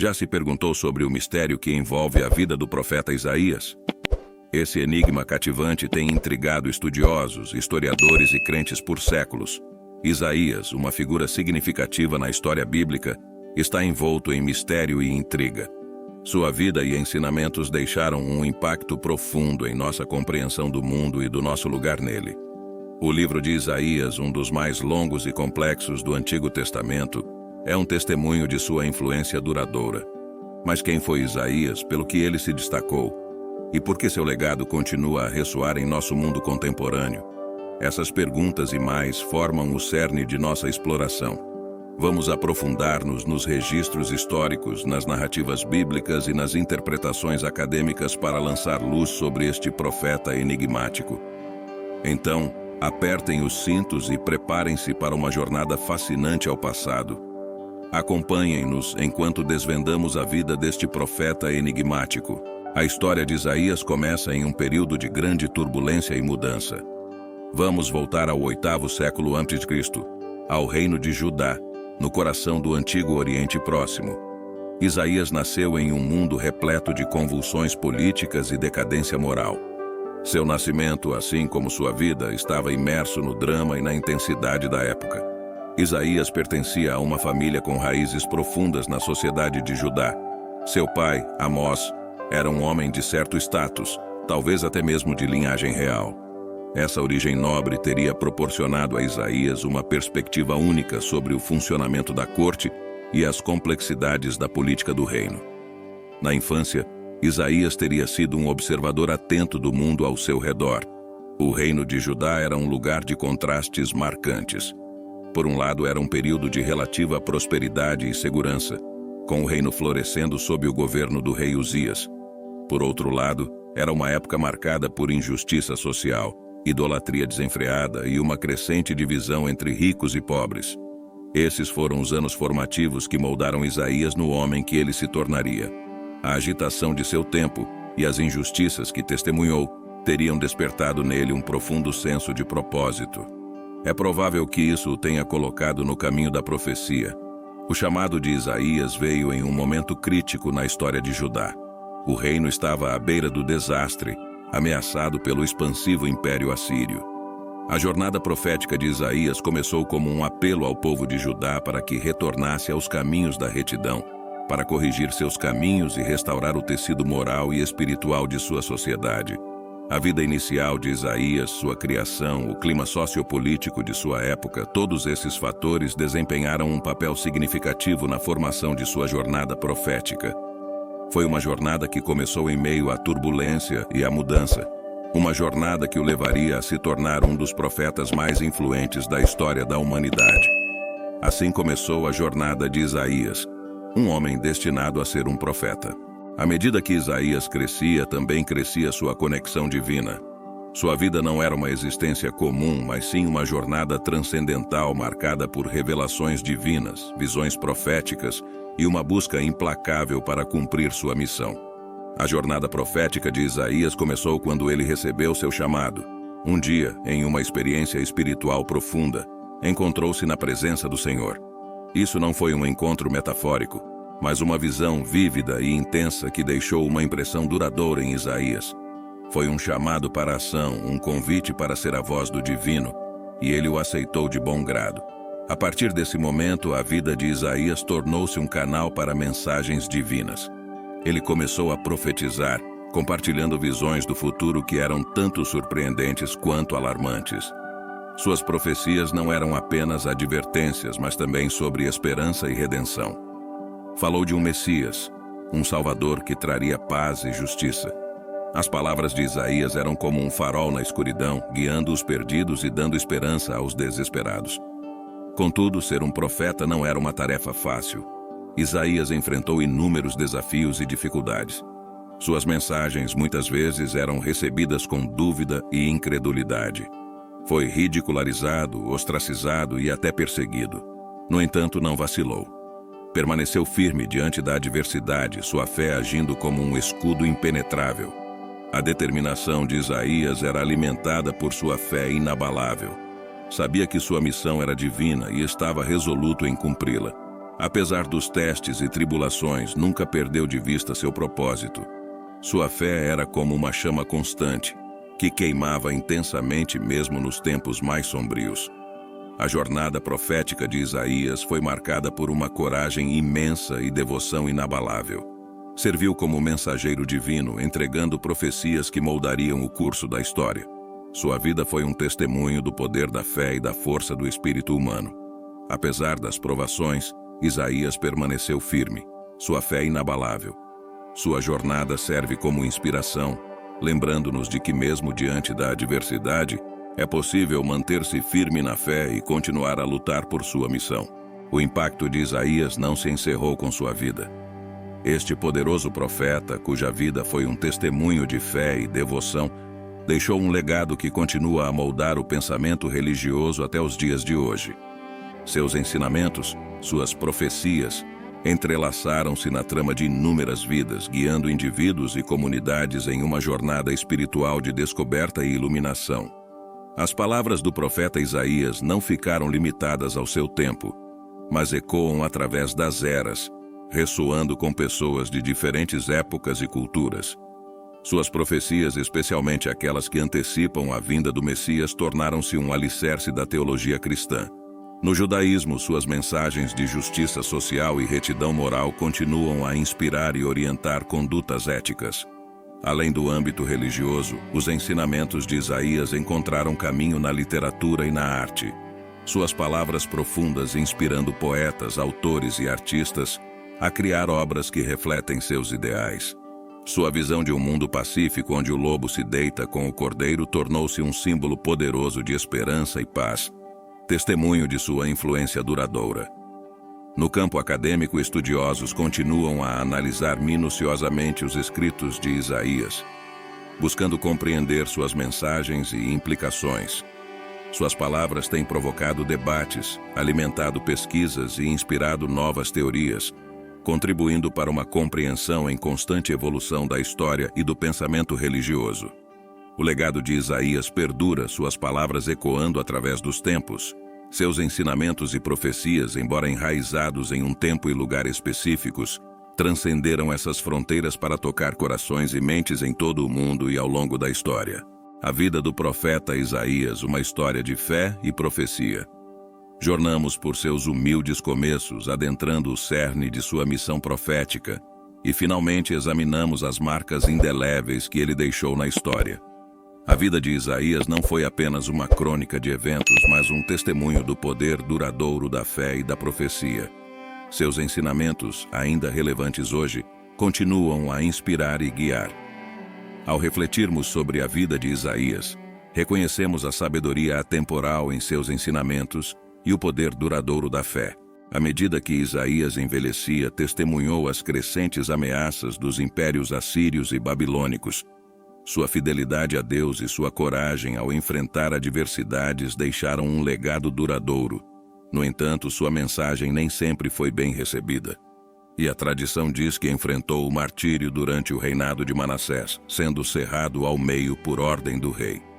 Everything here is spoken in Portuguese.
Já se perguntou sobre o mistério que envolve a vida do profeta Isaías? Esse enigma cativante tem intrigado estudiosos, historiadores e crentes por séculos. Isaías, uma figura significativa na história bíblica, está envolto em mistério e intriga. Sua vida e ensinamentos deixaram um impacto profundo em nossa compreensão do mundo e do nosso lugar nele. O livro de Isaías, um dos mais longos e complexos do Antigo Testamento, é um testemunho de sua influência duradoura. Mas quem foi Isaías, pelo que ele se destacou? E por que seu legado continua a ressoar em nosso mundo contemporâneo? Essas perguntas e mais formam o cerne de nossa exploração. Vamos aprofundar-nos nos registros históricos, nas narrativas bíblicas e nas interpretações acadêmicas para lançar luz sobre este profeta enigmático. Então, apertem os cintos e preparem-se para uma jornada fascinante ao passado. Acompanhem-nos enquanto desvendamos a vida deste profeta enigmático. A história de Isaías começa em um período de grande turbulência e mudança. Vamos voltar ao 8º século a.C., ao reino de Judá, no coração do antigo Oriente Próximo. Isaías nasceu em um mundo repleto de convulsões políticas e decadência moral. Seu nascimento, assim como sua vida, estava imerso no drama e na intensidade da época. Isaías pertencia a uma família com raízes profundas na sociedade de Judá. Seu pai, Amós, era um homem de certo status, talvez até mesmo de linhagem real. Essa origem nobre teria proporcionado a Isaías uma perspectiva única sobre o funcionamento da corte e as complexidades da política do reino. Na infância, Isaías teria sido um observador atento do mundo ao seu redor. O reino de Judá era um lugar de contrastes marcantes. Por um lado, era um período de relativa prosperidade e segurança, com o reino florescendo sob o governo do rei Uzias. Por outro lado, era uma época marcada por injustiça social, idolatria desenfreada e uma crescente divisão entre ricos e pobres. Esses foram os anos formativos que moldaram Isaías no homem que ele se tornaria. A agitação de seu tempo e as injustiças que testemunhou teriam despertado nele um profundo senso de propósito. É provável que isso o tenha colocado no caminho da profecia. O chamado de Isaías veio em um momento crítico na história de Judá. O reino estava à beira do desastre, ameaçado pelo expansivo Império Assírio. A jornada profética de Isaías começou como um apelo ao povo de Judá para que retornasse aos caminhos da retidão, para corrigir seus caminhos e restaurar o tecido moral e espiritual de sua sociedade. A vida inicial de Isaías, sua criação, o clima sociopolítico de sua época, todos esses fatores desempenharam um papel significativo na formação de sua jornada profética. Foi uma jornada que começou em meio à turbulência e à mudança. Uma jornada que o levaria a se tornar um dos profetas mais influentes da história da humanidade. Assim começou a jornada de Isaías, um homem destinado a ser um profeta. À medida que Isaías crescia, também crescia sua conexão divina. Sua vida não era uma existência comum, mas sim uma jornada transcendental marcada por revelações divinas, visões proféticas e uma busca implacável para cumprir sua missão. A jornada profética de Isaías começou quando ele recebeu seu chamado. Um dia, em uma experiência espiritual profunda, encontrou-se na presença do Senhor. Isso não foi um encontro metafórico, mas uma visão vívida e intensa que deixou uma impressão duradoura em Isaías. Foi um chamado para a ação, um convite para ser a voz do divino, e ele o aceitou de bom grado. A partir desse momento, a vida de Isaías tornou-se um canal para mensagens divinas. Ele começou a profetizar, compartilhando visões do futuro que eram tanto surpreendentes quanto alarmantes. Suas profecias não eram apenas advertências, mas também sobre esperança e redenção. Falou de um Messias, um Salvador que traria paz e justiça. As palavras de Isaías eram como um farol na escuridão, guiando os perdidos e dando esperança aos desesperados. Contudo, ser um profeta não era uma tarefa fácil. Isaías enfrentou inúmeros desafios e dificuldades. Suas mensagens muitas vezes eram recebidas com dúvida e incredulidade. Foi ridicularizado, ostracizado e até perseguido. No entanto, não vacilou. Permaneceu firme diante da adversidade, sua fé agindo como um escudo impenetrável. A determinação de Isaías era alimentada por sua fé inabalável. Sabia que sua missão era divina e estava resoluto em cumpri-la. Apesar dos testes e tribulações, nunca perdeu de vista seu propósito. Sua fé era como uma chama constante, que queimava intensamente mesmo nos tempos mais sombrios. A jornada profética de Isaías foi marcada por uma coragem imensa e devoção inabalável. Serviu como mensageiro divino, entregando profecias que moldariam o curso da história. Sua vida foi um testemunho do poder da fé e da força do espírito humano. Apesar das provações, Isaías permaneceu firme, sua fé inabalável. Sua jornada serve como inspiração, lembrando-nos de que mesmo diante da adversidade, é possível manter-se firme na fé e continuar a lutar por sua missão. O impacto de Isaías não se encerrou com sua vida. Este poderoso profeta, cuja vida foi um testemunho de fé e devoção, deixou um legado que continua a moldar o pensamento religioso até os dias de hoje. Seus ensinamentos, suas profecias, entrelaçaram-se na trama de inúmeras vidas, guiando indivíduos e comunidades em uma jornada espiritual de descoberta e iluminação. As palavras do profeta Isaías não ficaram limitadas ao seu tempo, mas ecoam através das eras, ressoando com pessoas de diferentes épocas e culturas. Suas profecias, especialmente aquelas que antecipam a vinda do Messias, tornaram-se um alicerce da teologia cristã. No judaísmo, suas mensagens de justiça social e retidão moral continuam a inspirar e orientar condutas éticas. Além do âmbito religioso, os ensinamentos de Isaías encontraram caminho na literatura e na arte. Suas palavras profundas inspirando poetas, autores e artistas a criar obras que refletem seus ideais. Sua visão de um mundo pacífico onde o lobo se deita com o cordeiro tornou-se um símbolo poderoso de esperança e paz, testemunho de sua influência duradoura. No campo acadêmico, estudiosos continuam a analisar minuciosamente os escritos de Isaías, buscando compreender suas mensagens e implicações. Suas palavras têm provocado debates, alimentado pesquisas e inspirado novas teorias, contribuindo para uma compreensão em constante evolução da história e do pensamento religioso. O legado de Isaías perdura, suas palavras ecoando através dos tempos. Seus ensinamentos e profecias, embora enraizados em um tempo e lugar específicos, transcenderam essas fronteiras para tocar corações e mentes em todo o mundo e ao longo da história. A vida do profeta Isaías, uma história de fé e profecia. Jornamos por seus humildes começos, adentrando o cerne de sua missão profética, e finalmente examinamos as marcas indeléveis que ele deixou na história. A vida de Isaías não foi apenas uma crônica de eventos, mas um testemunho do poder duradouro da fé e da profecia. Seus ensinamentos, ainda relevantes hoje, continuam a inspirar e guiar. Ao refletirmos sobre a vida de Isaías, reconhecemos a sabedoria atemporal em seus ensinamentos e o poder duradouro da fé. À medida que Isaías envelhecia, testemunhou as crescentes ameaças dos impérios assírios e babilônicos. Sua fidelidade a Deus e sua coragem ao enfrentar adversidades deixaram um legado duradouro. No entanto, sua mensagem nem sempre foi bem recebida. E a tradição diz que enfrentou o martírio durante o reinado de Manassés, sendo cerrado ao meio por ordem do rei.